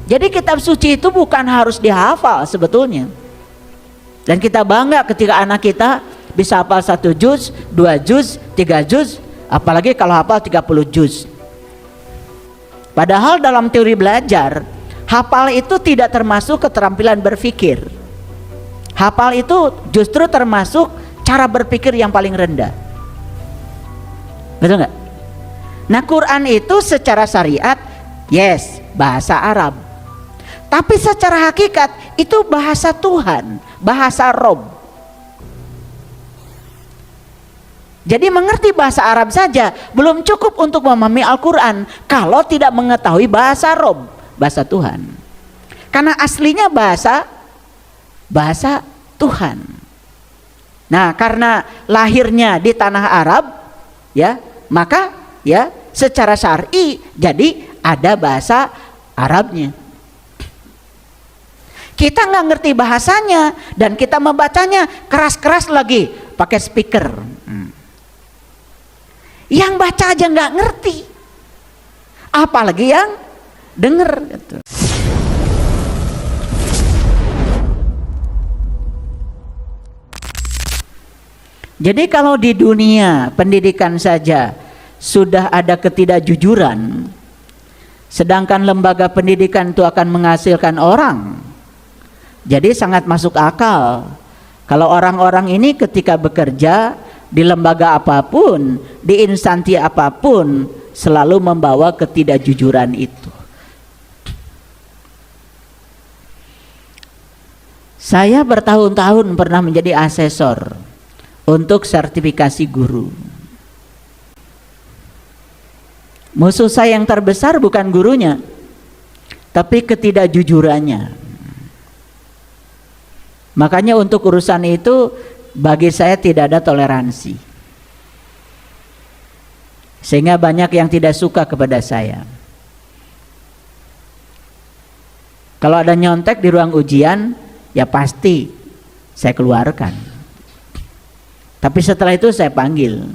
Jadi kitab suci itu bukan harus dihafal sebetulnya. Dan kita bangga ketika anak kita bisa hafal 1 juz, 2 juz, 3 juz, apalagi kalau hafal 30 juz. Padahal dalam teori belajar, hafal itu tidak termasuk keterampilan berpikir. Hafal itu justru termasuk cara berpikir yang paling rendah. Betul nggak? Nah, Quran itu secara syariat, yes, bahasa Arab. Tapi secara hakikat itu bahasa Tuhan, bahasa Rob. Jadi mengerti bahasa Arab saja belum cukup untuk memahami Al-Quran kalau tidak mengetahui bahasa Rob, bahasa Tuhan. Karena aslinya bahasa Tuhan. Nah, karena lahirnya di tanah Arab, ya, maka ya secara syar'i jadi ada bahasa Arabnya. Kita nggak ngerti bahasanya dan kita membacanya keras-keras lagi pakai speaker. Yang baca aja nggak ngerti, apalagi yang denger gitu. Jadi kalau di dunia pendidikan saja sudah ada ketidakjujuran, sedangkan lembaga pendidikan itu akan menghasilkan orang, jadi sangat masuk akal kalau orang-orang ini ketika bekerja di lembaga apapun, di instansi apapun, selalu membawa ketidakjujuran itu. Saya bertahun-tahun pernah menjadi asesor untuk sertifikasi guru. Musuh saya yang terbesar bukan gurunya, tapi ketidakjujurannya. Makanya untuk urusan itu bagi saya tidak ada toleransi, sehingga banyak yang tidak suka kepada saya. Kalau ada nyontek di ruang ujian, ya pasti saya keluarkan. Tapi setelah itu saya panggil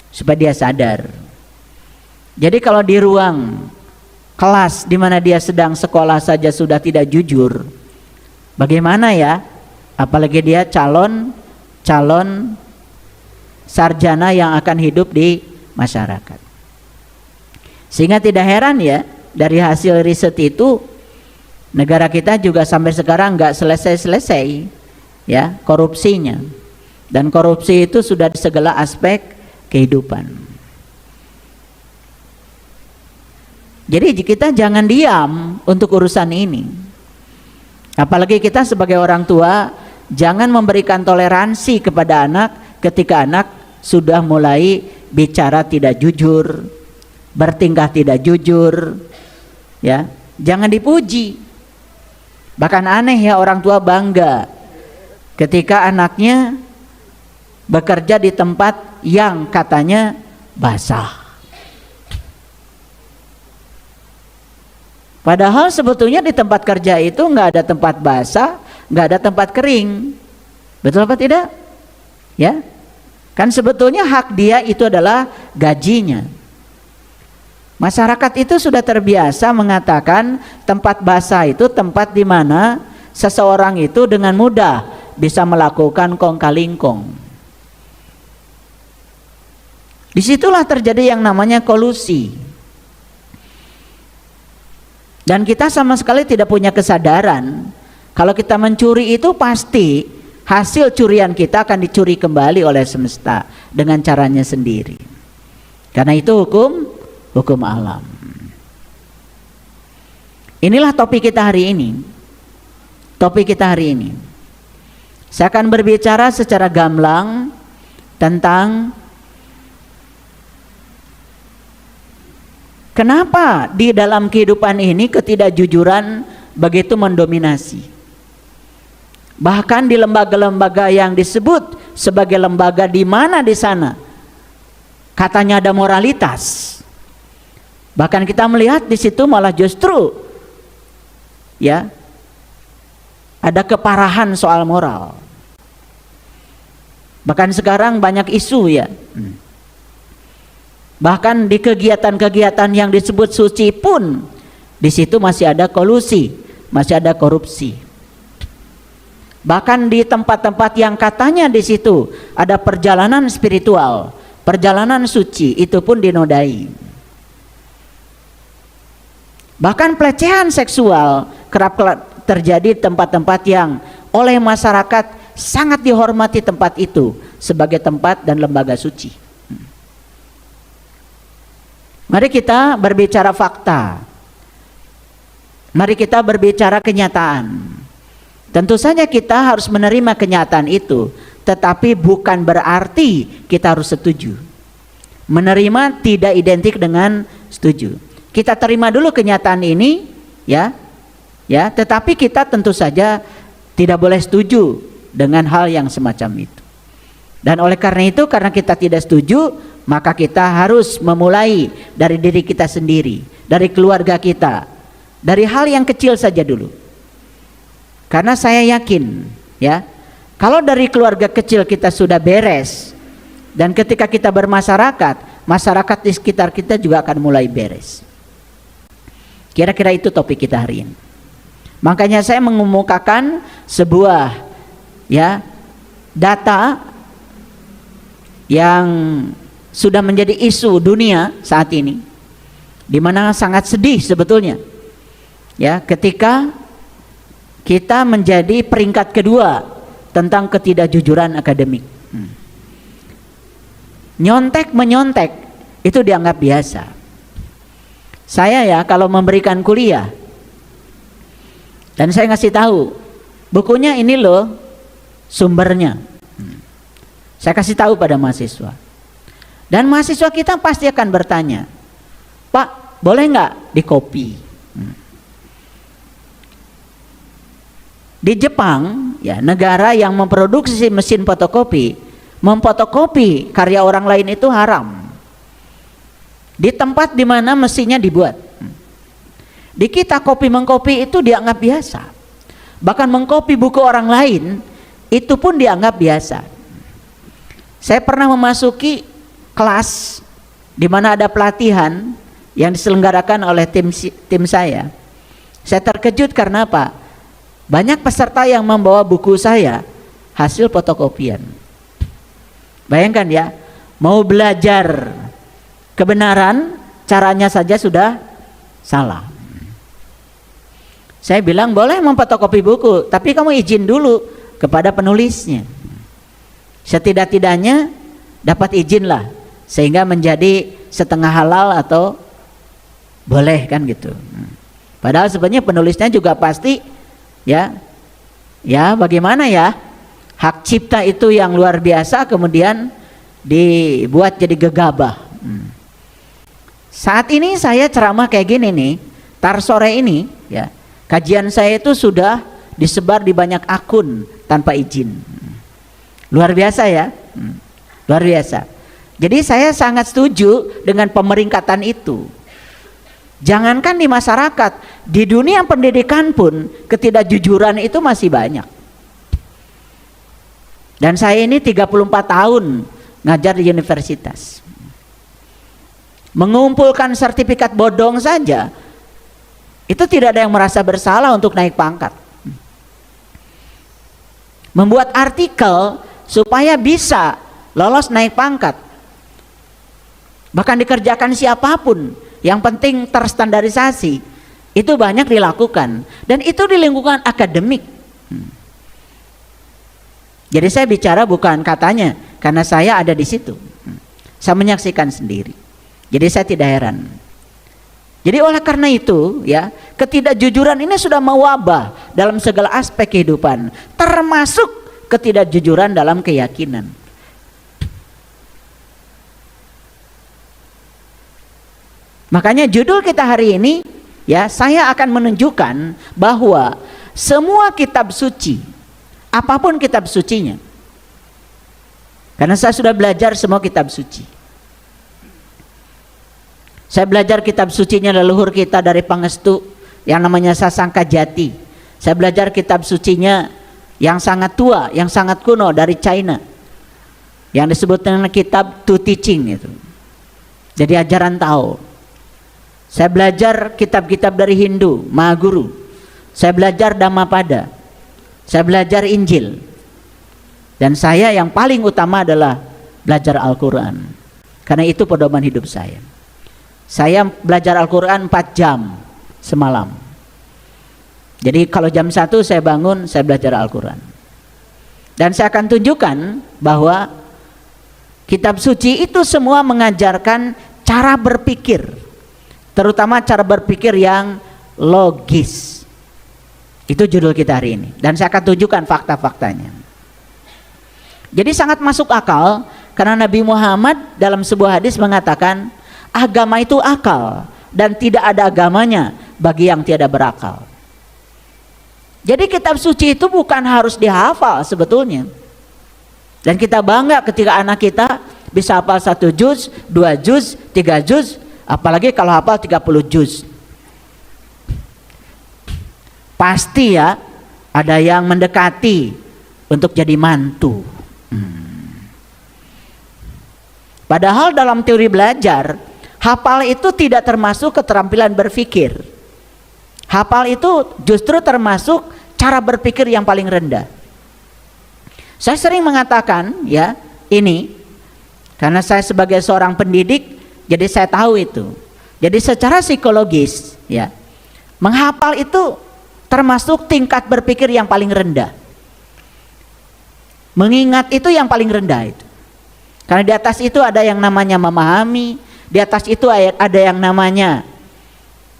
supaya dia sadar. Jadi kalau di ruang kelas di mana dia sedang sekolah saja sudah tidak jujur, bagaimana ya? Apalagi dia calon sarjana yang akan hidup di masyarakat. Sehingga tidak heran ya, dari hasil riset itu negara kita juga sampai sekarang nggak selesai ya korupsinya. Dan korupsi itu sudah di segala aspek kehidupan. Jadi kita jangan diam untuk urusan ini. Apalagi kita sebagai orang tua jangan memberikan toleransi kepada anak ketika anak sudah mulai bicara tidak jujur, bertingkah tidak jujur, ya. Jangan dipuji. Bahkan aneh ya, orang tua bangga ketika anaknya bekerja di tempat yang katanya basah. Padahal sebetulnya di tempat kerja itu nggak ada tempat basah, nggak ada tempat kering. Betul apa tidak? Ya, kan sebetulnya hak dia itu adalah gajinya. Masyarakat itu sudah terbiasa mengatakan tempat basah itu tempat di mana seseorang itu dengan mudah bisa melakukan kong-kalingkong. Disitulah terjadi yang namanya kolusi. Dan kita sama sekali tidak punya kesadaran kalau kita mencuri itu pasti hasil curian kita akan dicuri kembali oleh semesta dengan caranya sendiri. Karena itu hukum alam. Inilah topik kita hari ini. Saya akan berbicara secara gamblang tentang kenapa di dalam kehidupan ini ketidakjujuran begitu mendominasi. Bahkan di lembaga-lembaga yang disebut sebagai lembaga di mana di sana katanya ada moralitas. Bahkan kita melihat di situ malah justru ya ada keparahan soal moral. Bahkan sekarang banyak isu ya. Bahkan di kegiatan-kegiatan yang disebut suci pun Di situ masih ada kolusi, masih ada korupsi. Bahkan di tempat-tempat yang katanya di situ ada perjalanan spiritual, perjalanan suci, itu pun dinodai. Bahkan pelecehan seksual kerap terjadi di tempat-tempat yang oleh masyarakat sangat dihormati tempat itu sebagai tempat dan lembaga suci. Mari kita berbicara fakta. Mari kita berbicara kenyataan. Tentu saja kita harus menerima kenyataan itu, tetapi bukan berarti kita harus setuju. Menerima tidak identik dengan setuju. Kita terima dulu kenyataan ini, ya, tetapi kita tentu saja tidak boleh setuju dengan hal yang semacam itu. Dan oleh karena itu, karena kita tidak setuju, maka kita harus memulai dari diri kita sendiri, dari keluarga kita, dari hal yang kecil saja dulu. Karena saya yakin, ya, kalau dari keluarga kecil kita sudah beres, dan ketika kita bermasyarakat, masyarakat di sekitar kita juga akan mulai beres. Kira-kira itu topik kita hari ini. Makanya saya mengemukakan sebuah, ya, data yang sudah menjadi isu dunia saat ini, di mana sangat sedih sebetulnya, ya, ketika kita menjadi peringkat kedua tentang ketidakjujuran akademik. Nyontek menyontek itu dianggap biasa. Saya, ya, kalau memberikan kuliah dan saya ngasih tahu bukunya ini loh sumbernya, saya kasih tahu pada mahasiswa, dan mahasiswa kita pasti akan bertanya, Pak, boleh nggak di copy? Di Jepang, ya, negara yang memproduksi mesin fotokopi, memfotokopi karya orang lain itu haram. Di tempat di mana mesinnya dibuat. Di kita kopi mengkopi itu dianggap biasa. Bahkan mengkopi buku orang lain itu pun dianggap biasa. Saya pernah memasuki kelas di mana ada pelatihan yang diselenggarakan oleh tim saya. Saya terkejut karena apa? Banyak peserta yang membawa buku saya hasil fotokopian. Bayangkan, ya, mau belajar kebenaran, caranya saja sudah salah. Saya bilang boleh memfotokopi buku, tapi kamu izin dulu kepada penulisnya. Setidak-tidaknya dapat izin lah, sehingga menjadi setengah halal atau boleh, kan gitu. Padahal sebenarnya penulisnya juga pasti, ya, bagaimana, ya, hak cipta itu yang luar biasa kemudian dibuat jadi gegabah. Saat ini saya ceramah kayak gini nih, tar sore ini, ya, kajian saya itu sudah disebar di banyak akun tanpa izin. Luar biasa, ya, luar biasa. Jadi saya sangat setuju dengan pemeringkatan itu. Jangankan di masyarakat, di dunia pendidikan pun ketidakjujuran itu masih banyak. Dan saya ini 34 tahun ngajar di universitas. Mengumpulkan sertifikat bodong saja, itu tidak ada yang merasa bersalah untuk naik pangkat. Membuat artikel supaya bisa lolos naik pangkat, bahkan dikerjakan siapapun, yang penting terstandarisasi, itu banyak dilakukan, dan itu di lingkungan akademik. Jadi saya bicara bukan katanya, karena saya ada di situ, saya menyaksikan sendiri. Jadi saya tidak heran. Jadi oleh karena itu, ya, ketidakjujuran ini sudah mewabah dalam segala aspek kehidupan, termasuk ketidakjujuran dalam keyakinan. Makanya judul kita hari ini, ya, saya akan menunjukkan bahwa semua kitab suci, apapun kitab sucinya, karena saya sudah belajar semua kitab suci. Saya belajar kitab sucinya leluhur kita dari Pangestu yang namanya Sasangka Jati. Saya belajar kitab sucinya yang sangat tua, yang sangat kuno dari China, yang disebut dengan kitab Tu Teaching itu. Jadi ajaran Tao. Saya belajar kitab-kitab dari Hindu, Mahaguru. Saya belajar Dhammapada. Saya belajar Injil. Dan saya yang paling utama adalah belajar Al-Quran. Karena itu pedoman hidup saya. Saya belajar Al-Quran 4 jam semalam. Jadi kalau jam 1 saya bangun, saya belajar Al-Quran. Dan saya akan tunjukkan bahwa kitab suci itu semua mengajarkan cara berpikir, terutama cara berpikir yang logis. Itu judul kita hari ini. Dan saya akan tunjukkan fakta-faktanya. Jadi sangat masuk akal, karena Nabi Muhammad dalam sebuah hadis mengatakan, agama itu akal dan tidak ada agamanya bagi yang tiada berakal. Jadi kitab suci itu bukan harus dihafal sebetulnya. Dan kita bangga ketika anak kita bisa hafal 1 juz, 2 juz, 3 juz, apalagi kalau hafal 30 juz. Pasti ya ada yang mendekati untuk jadi mantu. Padahal dalam teori belajar, hafal itu tidak termasuk keterampilan berpikir. Hafal itu justru termasuk cara berpikir yang paling rendah. Saya sering mengatakan ya ini, karena saya sebagai seorang pendidik, jadi saya tahu itu. Jadi secara psikologis ya, menghafal itu termasuk tingkat berpikir yang paling rendah. Mengingat itu yang paling rendah itu. Karena di atas itu ada yang namanya memahami, di atas itu ada yang namanya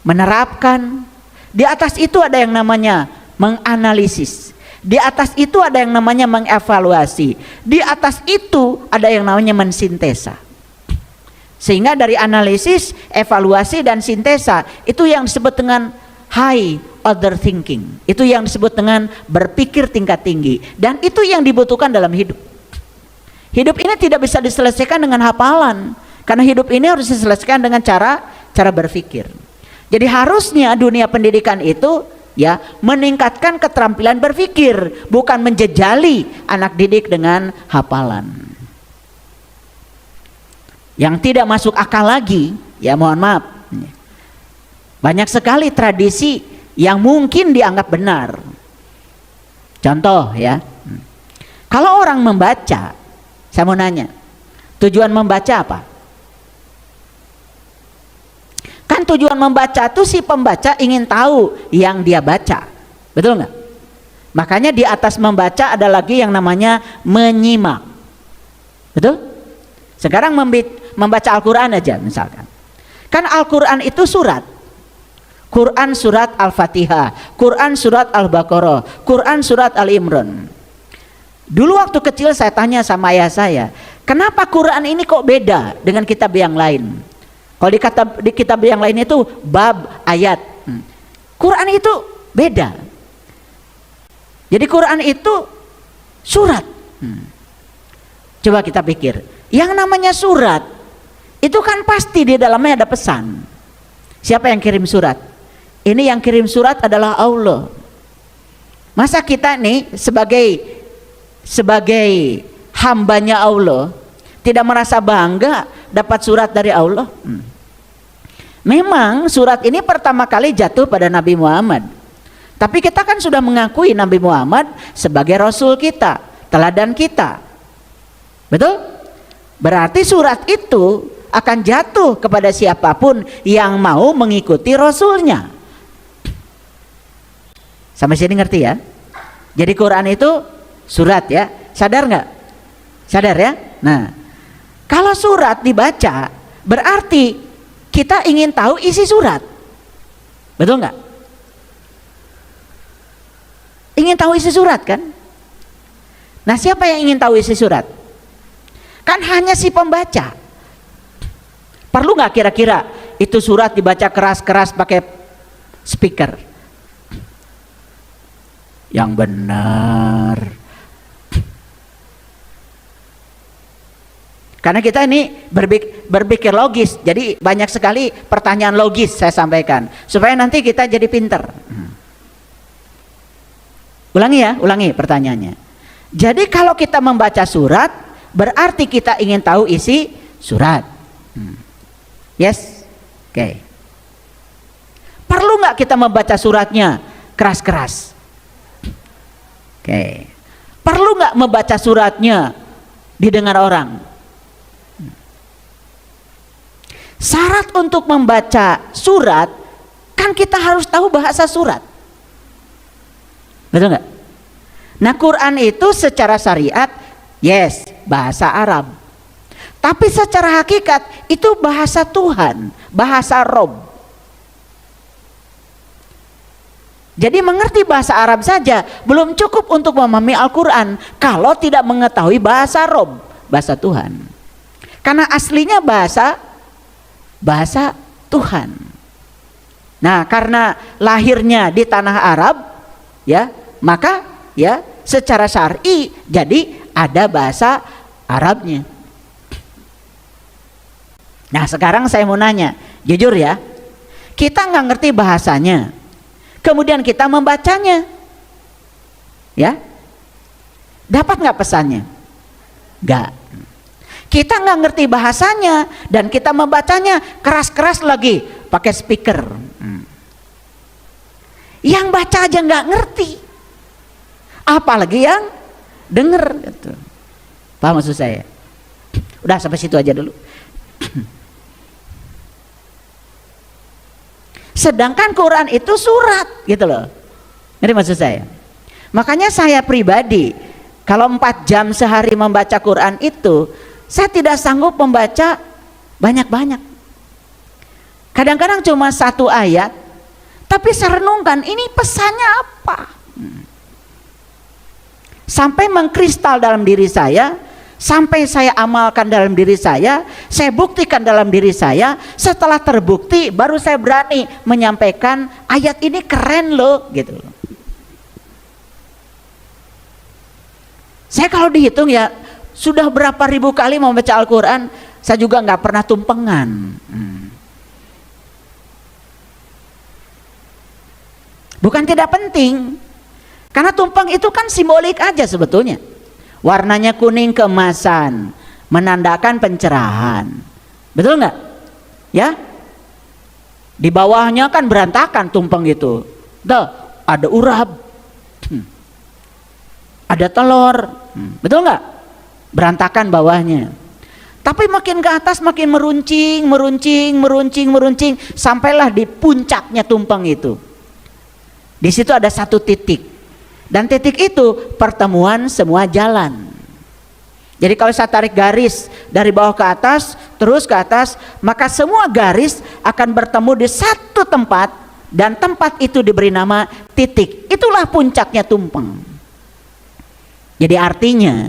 menerapkan, di atas itu ada yang namanya menganalisis, di atas itu ada yang namanya mengevaluasi, di atas itu ada yang namanya mensintesa. Sehingga dari analisis, evaluasi dan sintesa itu yang disebut dengan high order thinking. Itu yang disebut dengan berpikir tingkat tinggi, dan itu yang dibutuhkan dalam hidup. Hidup ini tidak bisa diselesaikan dengan hafalan, karena hidup ini harus diselesaikan dengan cara berpikir. Jadi harusnya dunia pendidikan itu ya meningkatkan keterampilan berpikir, bukan menjejali anak didik dengan hafalan. Yang tidak masuk akal lagi, ya mohon maaf, banyak sekali tradisi yang mungkin dianggap benar. Contoh ya, kalau orang membaca, saya mau nanya, tujuan membaca apa? Kan tujuan membaca itu si pembaca ingin tahu yang dia baca, betul nggak? Makanya di atas membaca ada lagi yang namanya menyimak, betul? Sekarang membaca Al-Quran aja misalkan, kan Al-Quran itu surat. Quran surat Al-Fatihah, Quran surat Al-Baqarah, Quran surat Al-Imran. Dulu waktu kecil saya tanya sama ayah saya, kenapa Quran ini kok beda dengan kitab yang lain? Kalau di kitab yang lain itu bab, ayat. Quran itu beda. Jadi Quran itu surat. Coba kita pikir, yang namanya surat itu kan pasti di dalamnya ada pesan. Siapa yang kirim surat? Ini yang kirim surat adalah Allah. Masa kita nih sebagai hambanya Allah tidak merasa bangga dapat surat dari Allah? Memang surat ini pertama kali jatuh pada Nabi Muhammad, tapi kita kan sudah mengakui Nabi Muhammad sebagai Rasul kita, teladan kita, betul? Berarti surat itu akan jatuh kepada siapapun yang mau mengikuti Rasulnya. Sampai sini ngerti ya? Jadi Quran itu surat ya, sadar nggak? Sadar ya? Nah, kalau surat dibaca berarti kita ingin tahu isi surat, betul nggak? Ingin tahu isi surat kan? Nah, siapa yang ingin tahu isi surat? Kan hanya si pembaca. Perlu nggak kira-kira itu surat dibaca keras-keras pakai speaker? Yang benar. Karena kita ini berpikir logis, jadi banyak sekali pertanyaan logis saya sampaikan supaya nanti kita jadi pinter. Ulangi pertanyaannya. Jadi kalau kita membaca surat berarti kita ingin tahu isi surat. Yes, oke. Perlu nggak kita membaca suratnya keras-keras? Oke. Perlu nggak membaca suratnya didengar orang? Syarat untuk membaca surat, kan kita harus tahu bahasa surat. Betul nggak? Nah, Quran itu secara syariat, yes, bahasa Arab. Tapi secara hakikat itu bahasa Tuhan, bahasa Rob. Jadi mengerti bahasa Arab saja belum cukup untuk memahami Al-Quran kalau tidak mengetahui bahasa Rob, bahasa Tuhan. Karena aslinya bahasa Tuhan. Nah, karena lahirnya di tanah Arab, ya, maka ya secara syar'i jadi ada bahasa Arabnya. Nah, sekarang saya mau nanya, jujur ya, kita nggak ngerti bahasanya, kemudian kita membacanya, ya, dapat nggak pesannya? Nggak. Kita nggak ngerti bahasanya dan kita membacanya keras-keras lagi pakai speaker. Yang baca aja nggak ngerti, apalagi yang denger. Gitu. Paham maksud saya? Udah sampai situ aja dulu. Sedangkan Quran itu surat, gitu loh. Ngerti maksud saya? Makanya saya pribadi, kalau 4 jam sehari membaca Quran itu, saya tidak sanggup membaca banyak-banyak. Kadang-kadang cuma 1 ayat, tapi saya renungkan ini pesannya apa. Sampai mengkristal dalam diri saya, sampai saya amalkan dalam diri saya buktikan dalam diri saya. Setelah terbukti, baru saya berani menyampaikan ayat ini keren loh, gitu. Saya kalau dihitung ya, sudah berapa ribu kali membaca Al-Quran, saya juga nggak pernah tumpengan. Bukan tidak penting, karena tumpeng itu kan simbolik aja sebetulnya. Warnanya kuning keemasan, menandakan pencerahan. Betul nggak? Ya? Di bawahnya kan berantakan tumpeng itu. Tuh, ada urap, ada telur, betul nggak? Berantakan bawahnya. Tapi makin ke atas makin meruncing, sampailah di puncaknya tumpeng itu. Di situ ada 1 titik, dan titik itu pertemuan semua jalan. Jadi kalau saya tarik garis dari bawah ke atas, terus ke atas, maka semua garis akan bertemu di 1 tempat, dan tempat itu diberi nama titik. Itulah puncaknya tumpeng. Jadi artinya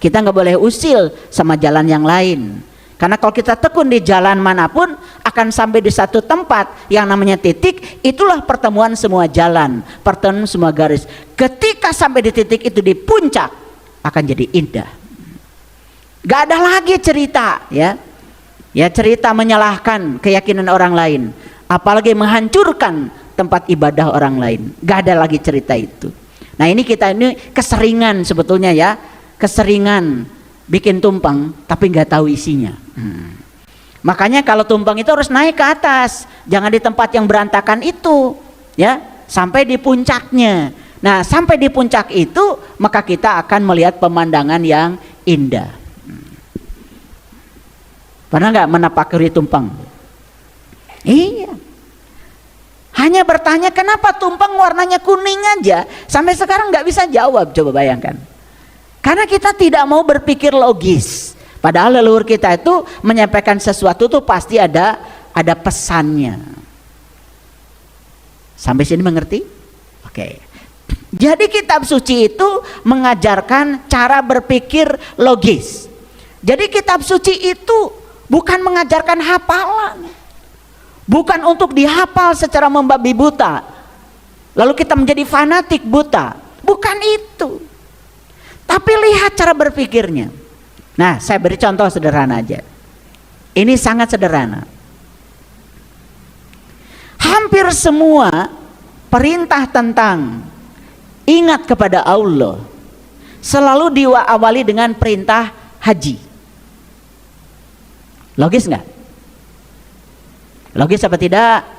kita nggak boleh usil sama jalan yang lain. Karena kalau kita tekun di jalan manapun, akan sampai di 1 tempat yang namanya titik. Itulah pertemuan semua jalan, pertemuan semua garis. Ketika sampai di titik itu di puncak, akan jadi indah. Gak ada lagi cerita, ya cerita menyalahkan keyakinan orang lain, apalagi menghancurkan tempat ibadah orang lain. Gak ada lagi cerita itu. Nah, ini kita ini keseringan sebetulnya, ya, keseringan bikin tumpeng tapi nggak tahu isinya. Makanya kalau tumpeng itu harus naik ke atas, jangan di tempat yang berantakan itu, ya, sampai di puncaknya. Nah, sampai di puncak itu maka kita akan melihat pemandangan yang indah. Pernah nggak menapakuri tumpeng? Iya. Hanya bertanya kenapa tumpeng warnanya kuning aja, sampai sekarang nggak bisa jawab. Coba bayangkan. Karena kita tidak mau berpikir logis. Padahal leluhur kita itu menyampaikan sesuatu tuh pasti ada pesannya. Sampai sini mengerti? Oke. Jadi kitab suci itu mengajarkan cara berpikir logis. Jadi kitab suci itu bukan mengajarkan hafalan. Bukan untuk dihafal secara membabi buta, lalu kita menjadi fanatik buta. Bukan itu. Tapi lihat cara berpikirnya. Nah, saya beri contoh sederhana aja. Ini sangat sederhana. Hampir semua perintah tentang ingat kepada Allah selalu diawali dengan perintah haji. Logis nggak? Logis apa tidak?